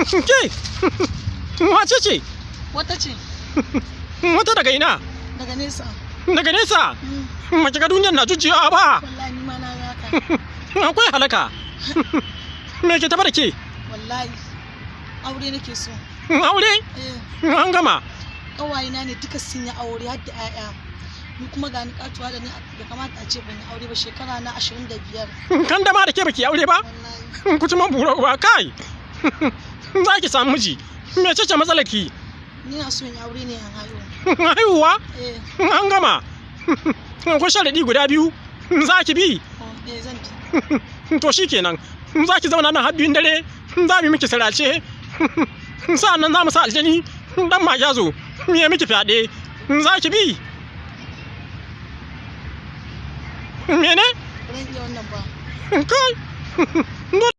Ke, wace ce? Wata ce. Wata daga ina? Daga nesa. Daga nesa? Mace ga duniyar na jujjuyawa ba? Wallahi ni ma na ga haka. Akwai halaka. Me ke tafa da ke? Wallahi. Aure nake so. Aure? An gama. Ƙawayena ne duka sun yi aure har da 'ya'ya. Ni kuma ga ni katuwa da ni da kamata a ce ban yi aure ba, shekara na 25. Kan da ma da ke baki aure ba? Wallahi. Kutuman bura uba kai. Za ki samu miji. Me ce matsalar ki? Ni na so in yi aure ne an haihu. Haihuwa? Eh. An gama. Akwai sharaɗi guda biyu. Za ki bi? Zan bi. To shikenan. Za ki zauna nan har biyun dare. Za mu miki sarace. Sa'an nan za mu sa aljani dan magazo. Me miki fyaɗe. Za ki bi? Mene? Ban iya wannan ba. Kai.